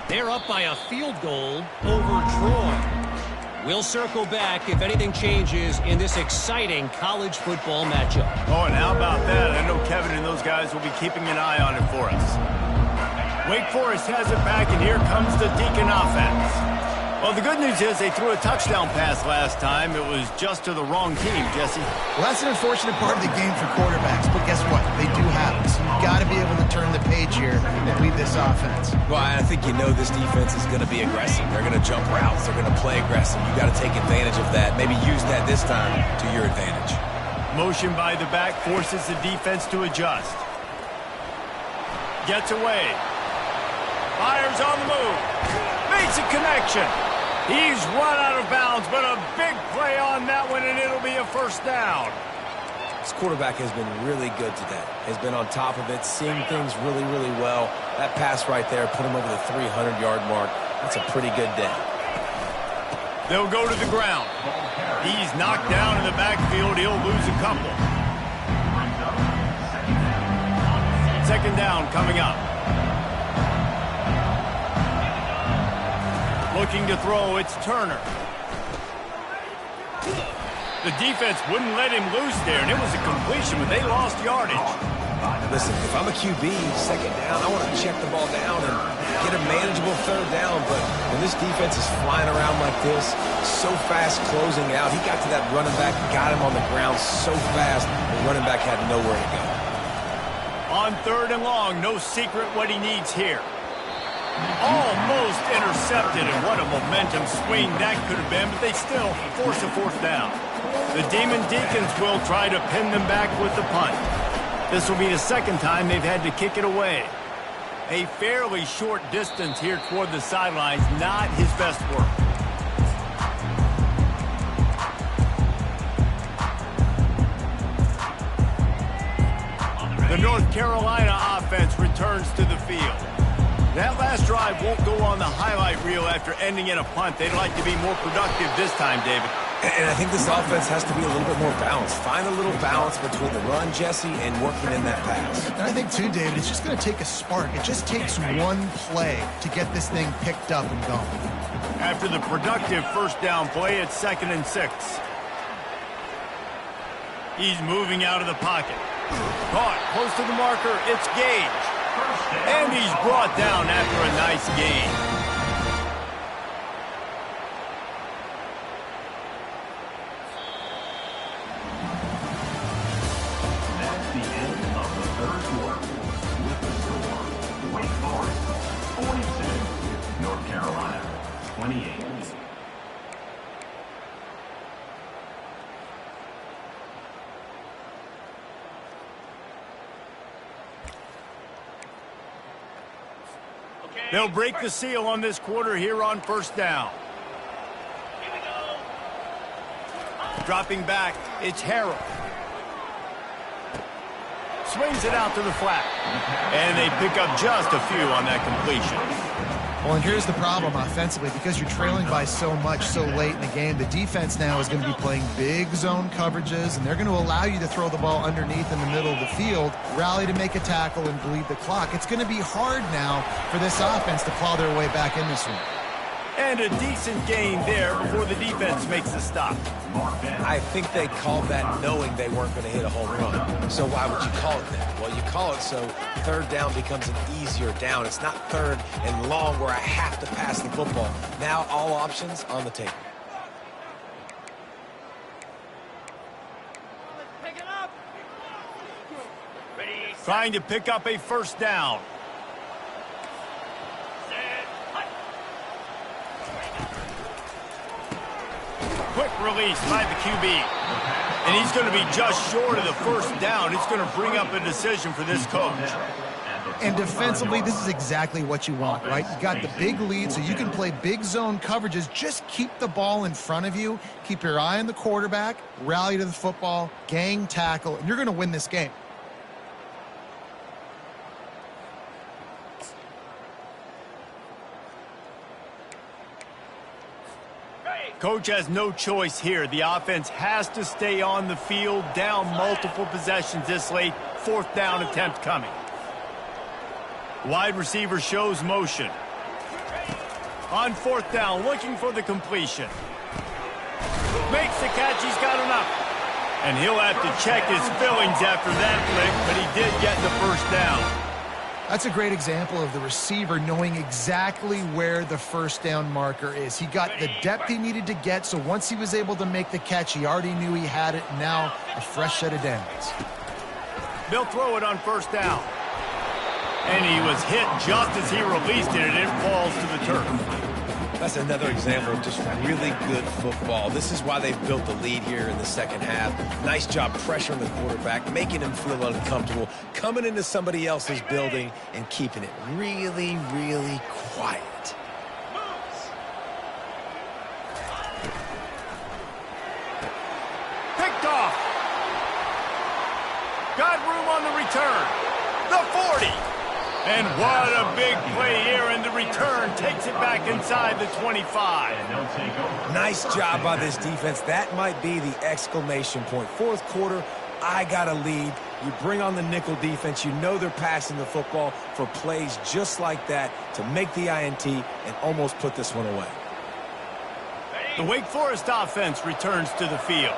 They're up by a field goal over Troy. We'll circle back if anything changes in this exciting college football matchup. Oh, and how about that? I know Kevin and those guys will be keeping an eye on it for us. Wake Forest has it back, and here comes the Deacon offense. Well, the good news is they threw a touchdown pass last time. It was just to the wrong team, Jesse. Well, that's an unfortunate part of the game for quarterbacks, but guess what? They do have it. So you've got to be able to turn the page here and lead this offense. Well, I think you know this defense is going to be aggressive. They're going to jump routes. They're going to play aggressive. You got to take advantage of that. Maybe use that this time to your advantage. Motion by the back forces the defense to adjust. Gets away. Fires on the move. Makes a connection. He's run out of bounds, but a big play on that one, and it'll be a first down. This quarterback has been really good today. Has been on top of it, seeing things really, really well. That pass right there put him over the 300-yard mark. That's a pretty good day. They'll go to the ground. He's knocked down in the backfield. He'll lose a couple. Second down coming up. Looking to throw, it's Turner. The defense wouldn't let him loose there, and it was a completion, but they lost yardage. Listen, if I'm a QB, second down, I want to check the ball down and get a manageable third down. But when this defense is flying around like this, so fast closing out, he got to that running back, got him on the ground so fast, the running back had nowhere to go. On 3rd and long, no secret what he needs here. Almost intercepted, and what a momentum swing that could have been, but they still force a 4th down. The Demon Deacons will try to pin them back with the punt. This will be the 2nd time they've had to kick it away. A fairly short distance here toward the sidelines, not his best work. The North Carolina offense returns to the field. That last drive won't go on the highlight reel after ending in a punt. They'd like to be more productive this time, David. And I think this offense has to be a little bit more balanced. Find a little balance between the run, Jesse, and working in that pass. And I think, too, David, it's just going to take a spark. It just takes one play to get this thing picked up and going. After the productive 1st down play, it's 2nd and 6. He's moving out of the pocket. Caught close to the marker. It's Gage. And he's brought down after a nice gain. That's the end of the 3rd quarter. With the score, Wake Forest 46, North Carolina 28. They'll break the seal on this quarter here on 1st down. Here we go. Dropping back, it's Harrell. Swings it out to the flat. And they pick up just a few on that completion. Well, and here's the problem offensively. Because you're trailing by so much so late in the game, the defense now is going to be playing big zone coverages, and they're going to allow you to throw the ball underneath in the middle of the field, rally to make a tackle, and bleed the clock. It's going to be hard now for this offense to claw their way back in this one. And a decent gain there before the defense makes the stop. I think they called that knowing they weren't going to hit a home run. So why would you call it that? Well, you call it so 3rd down becomes an easier down. It's not 3rd and long where I have to pass the football. Now all options on the table. Pick it up. Ready, set, Trying to pick up a 1st down. set, hut. Quick release by the QB. And he's going to be just short of the 1st down. It's going to bring up a decision for this coach. And defensively, this is exactly what you want, right? You got the big lead, so you can play big zone coverages. Just keep the ball in front of you. Keep your eye on the quarterback. Rally to the football. Gang tackle. And you're going to win this game. Coach has no choice here. The offense has to stay on the field, down multiple possessions this late. 4th down attempt coming. Wide receiver shows motion. On 4th down, looking for the completion. Makes the catch, he's got enough. And he'll have to check his fillings after that flick, but he did get the 1st down. That's a great example of the receiver knowing exactly where the 1st down marker is. He got the depth he needed to get, so once he was able to make the catch, he already knew he had it. Now, a fresh set of downs. They'll throw it on 1st down. And he was hit just as he released it, and it falls to the turf. That's another example of just really good football. This is why they've built the lead here in the 2nd half. Nice job pressuring the quarterback, making him feel uncomfortable, coming into somebody else's building and keeping it really, really quiet. Picked off. Got room on the return. The 40. And what a big play here, and the return takes it back inside the 25. Nice job by this defense. That might be the exclamation point. 4th quarter, I got a lead. You bring on the nickel defense. You know they're passing the football for plays just like that to make the INT and almost put this one away. The Wake Forest offense returns to the field.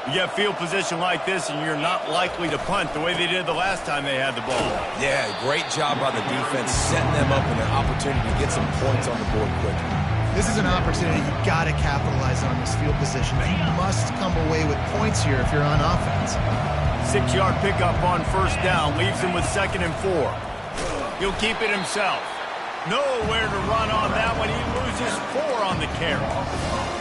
You get field position like this, and you're not likely to punt the way they did the last time they had the ball. Yeah, great job by the defense, setting them up with an opportunity to get some points on the board quickly. This is an opportunity you've got to capitalize on this field position. You must come away with points here if you're on offense. 6-yard pickup on first down leaves him with 2nd and 4. He'll keep it himself. Nowhere to run on that one. He loses 4 on the carry.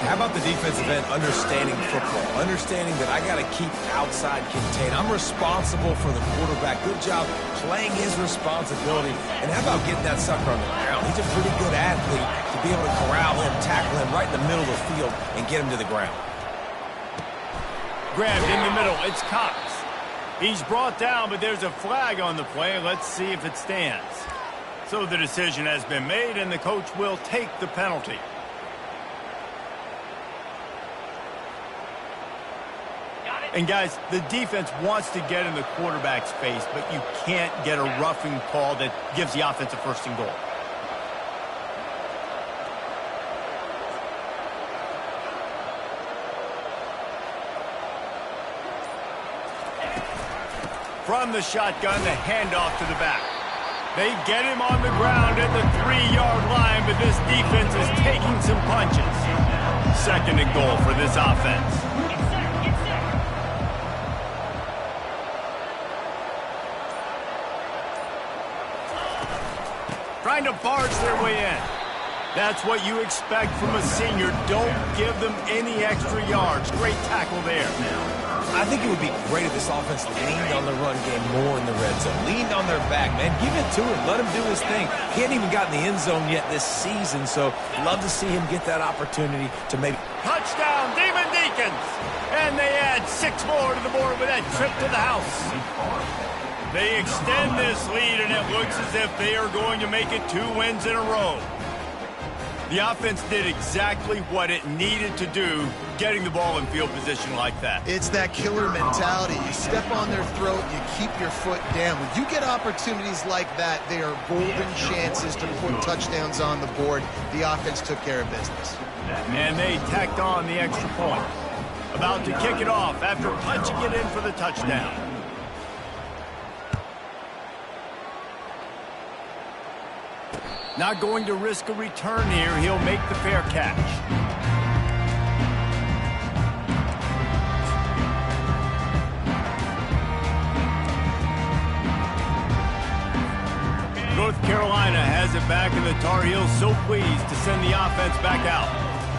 How about the defensive end understanding football, understanding that I got to keep outside contained. I'm responsible for the quarterback. Good job playing his responsibility. And how about getting that sucker on the ground? He's a pretty good athlete to be able to corral him, tackle him right in the middle of the field, and get him to the ground. Grabbed in the middle. It's Cox. He's brought down, but there's a flag on the play. Let's see if it stands. So the decision has been made, and the coach will take the penalty. And guys, the defense wants to get in the quarterback's face, but you can't get a roughing call that gives the offense a 1st and goal. From the shotgun, the handoff to the back. They get him on the ground at the 3-yard line, but this defense is taking some punches. 2nd and goal for this offense. Trying to barge their way in. That's what you expect from a senior. Don't give them any extra yards. Great tackle there. I think it would be great if this offense leaned on the run game more in the red zone. Leaned on their back, man. Give it to him. Let him do his thing. He hadn't even gotten the end zone yet this season, so love to see him get that opportunity to maybe... Touchdown, Demon Deacons! And they add 6 more to the board with that trip to the house. They extend this lead, and it looks as if they are going to make it 2 wins in a row. The offense did exactly what it needed to do, getting the ball in field position like that. It's that killer mentality. You step on their throat, you keep your foot down. When you get opportunities like that, they are golden chances to put touchdowns on the board. The offense took care of business. And they tacked on the extra point. About to kick it off after punching it in for the touchdown. Not going to risk a return here. He'll make the fair catch. North Carolina has it back, and the Tar Heels so pleased to send the offense back out.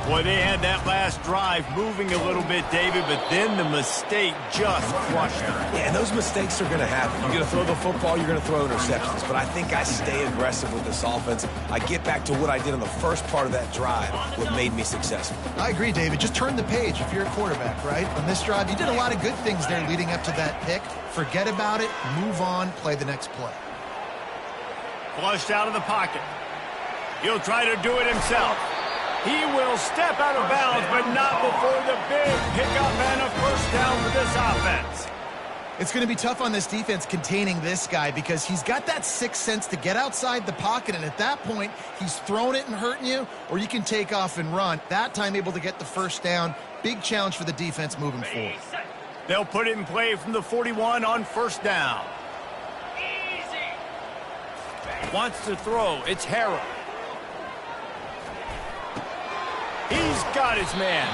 Boy, they had that last drive moving a little bit, David, but then the mistake just crushed them. Yeah, and those mistakes are going to happen. You're going to throw the football, you're going to throw interceptions. But I think I stay aggressive with this offense. I get back to what I did on the first part of that drive, what made me successful. I agree, David. Just turn the page if you're a quarterback, right? On this drive, you did a lot of good things there leading up to that pick. Forget about it, move on, play the next play. Flushed out of the pocket. He'll try to do it himself. He will step out of bounds, but not before the big pickup and a 1st down for this offense. It's going to be tough on this defense containing this guy because he's got that 6th sense to get outside the pocket, and at that point, he's throwing it and hurting you, or you can take off and run. That time able to get the 1st down. Big challenge for the defense moving forward. They'll put it in play from the 41 on 1st down. Wants to throw. It's Harrell. He's got his man.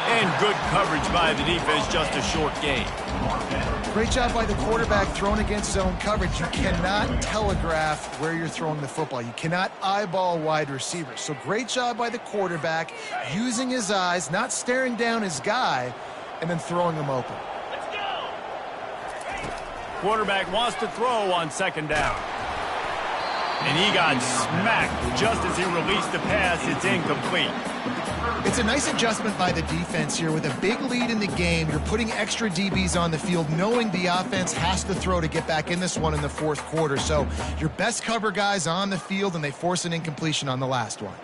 And good coverage by the defense, just a short gain. Great job by the quarterback throwing against zone coverage. You cannot telegraph where you're throwing the football. You cannot eyeball wide receivers. So great job by the quarterback using his eyes, not staring down his guy, and then throwing him open. Let's go. Quarterback wants to throw on 2nd down. And he got smacked just as he released the pass. It's incomplete. It's a nice adjustment by the defense here. With a big lead in the game, you're putting extra DBs on the field, knowing the offense has to throw to get back in this one in the 4th quarter. So your best cover guys on the field, and they force an incompletion on the last one.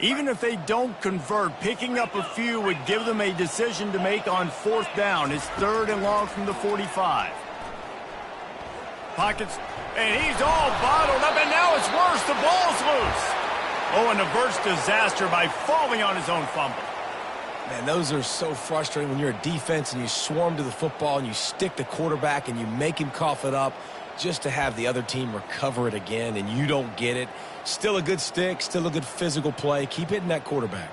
Even if they don't convert, picking up a few would give them a decision to make on 4th down. It's 3rd and long from the 45. Pockets, and he's all bottled up, and now it's worse. The ball's loose. Oh, and averts disaster by falling on his own fumble. Man, those are so frustrating when you're a defense and you swarm to the football and you stick the quarterback and you make him cough it up just to have the other team recover it again and you don't get it. Still a good stick, still a good physical play. Keep hitting that quarterback.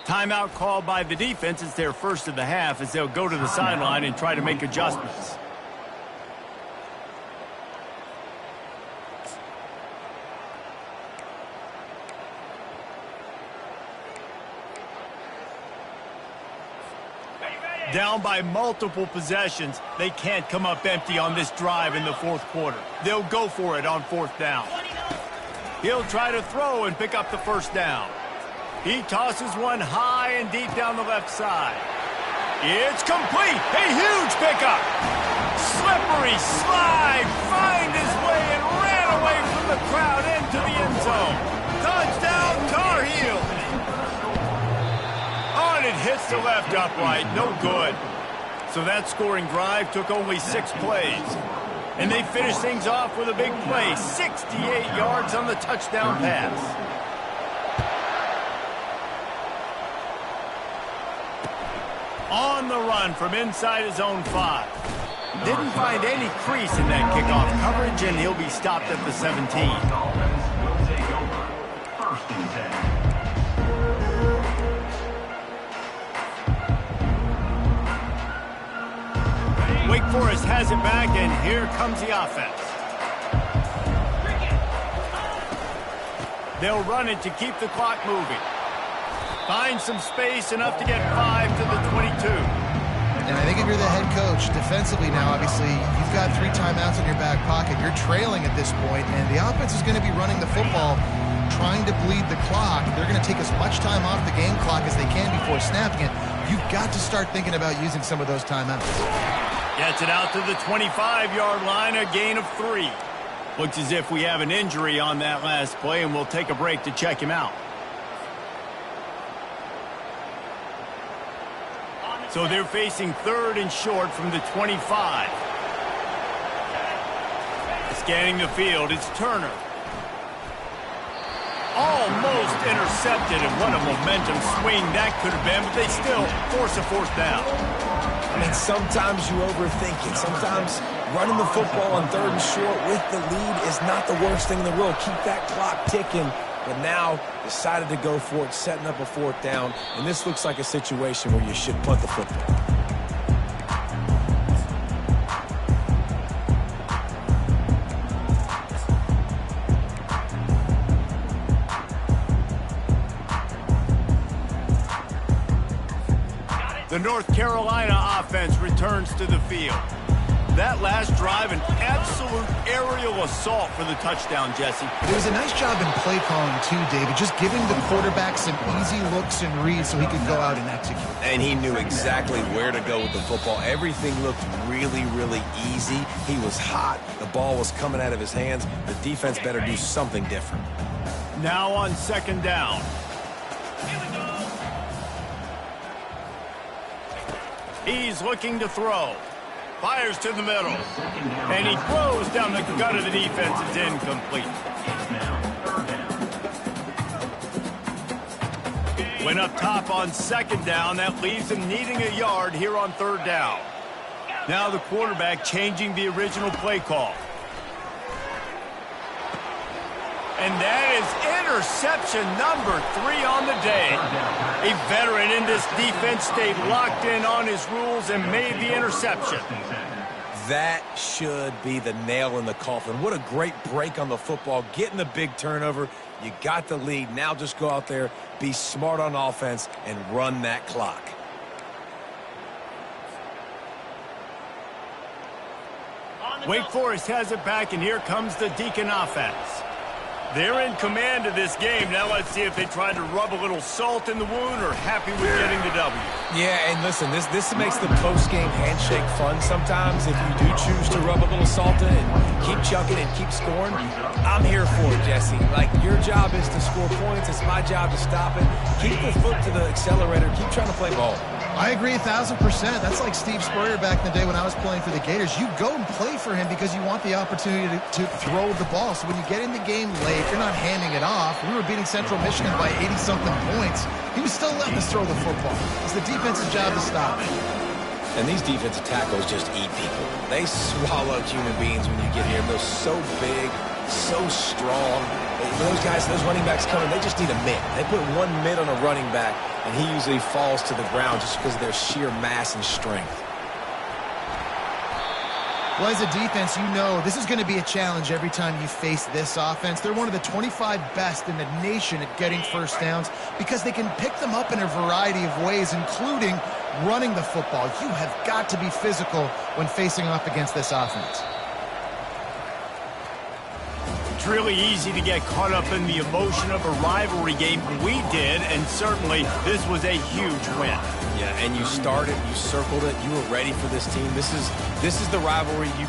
Timeout called by the defense. It's their first of the half as they'll go to the sideline and try to make adjustments. Down by multiple possessions, they can't come up empty on this drive in the fourth quarter. They'll go for it on fourth down. He'll try to throw and pick up the first down. He tosses one high and deep down the left side. It's complete. A huge pickup. Slippery slide. Find his way and ran away from the crowd into the end zone. Touchdown, Tar Heels. Oh, and it hits the left upright. No good. So that scoring drive took only 6 plays. And they finished things off with a big play. 68 yards on the touchdown pass. On the run from inside his own 5. Didn't find any crease in that kickoff coverage, and he'll be stopped at the 17. Will take over. First and 10. Wake Forest has it back, and here comes the offense. They'll run it to keep the clock moving. Find some space, enough to get 5 to the 22. And I think if you're the head coach, defensively now, obviously, you've got 3 timeouts in your back pocket. You're trailing at this point, and the offense is going to be running the football, trying to bleed the clock. They're going to take as much time off the game clock as they can before snapping it. You've got to start thinking about using some of those timeouts. Gets it out to the 25-yard line, a gain of 3. Looks as if we have an injury on that last play, and we'll take a break to check him out. So they're facing 3rd and short from the 25. Scanning the field, it's Turner. Almost intercepted, and what a momentum swing that could have been, but they still force a 4th down. I mean, sometimes you overthink it. Sometimes running the football on 3rd and short with the lead is not the worst thing in the world. Keep that clock ticking. But now decided to go for it, setting up a 4th down. And this looks like a situation where you should punt the football. The North Carolina offense returns to the field. That last drive, an absolute aerial assault for the touchdown, Jesse. It was a nice job in play calling, too, David, just giving the quarterback some easy looks and reads so he could go out and execute. And he knew exactly where to go with the football. Everything looked really, really easy. He was hot. The ball was coming out of his hands. The defense better do something different. Now on 2nd down. He's looking to throw. Fires to the middle. And he throws down the gut of the defense. It's incomplete. Went up top on 2nd down. That leaves him needing a yard here on 3rd down. Now the quarterback changing the original play call. And that is interception number 3 on the day. A veteran in this defense stayed locked in on his rules and made the interception. That should be the nail in the coffin. What a great break on the football. Getting the big turnover. You got the lead. Now just go out there, be smart on offense, and run that clock. Wake Forest has it back, and here comes the Deacon offense. They're in command of this game. Now let's see if they try to rub a little salt in the wound or happy with getting the W. Yeah, and listen, this makes the post-game handshake fun sometimes. If you do choose to rub a little salt in and keep chucking and keep scoring, I'm here for it, Jesse. Like, your job is to score points. It's my job to stop it. Keep the foot to the accelerator. Keep trying to play ball. I agree 1,000%. That's like Steve Spurrier back in the day when I was playing for the Gators. You go and play for him because you want the opportunity to throw the ball. So when you get in the game late, you're not handing it off. We were beating Central Michigan by 80-something points. He was still letting us throw the football. It's the defense's job to stop it. And these defensive tackles just eat people. They swallow human beings when you get here. They're so big, so strong. Those guys, those running backs coming, they just need a mitt. They put one mitt on a running back, and he usually falls to the ground just because of their sheer mass and strength. Well, as a defense, you know this is going to be a challenge every time you face this offense. They're one of the 25 best in the nation at getting first downs because they can pick them up in a variety of ways, including running the football. You have got to be physical when facing off against this offense. It's really easy to get caught up in the emotion of a rivalry game. We did, and certainly this was a huge win. Yeah, and you started, you circled it, you were ready for this team. This is the rivalry you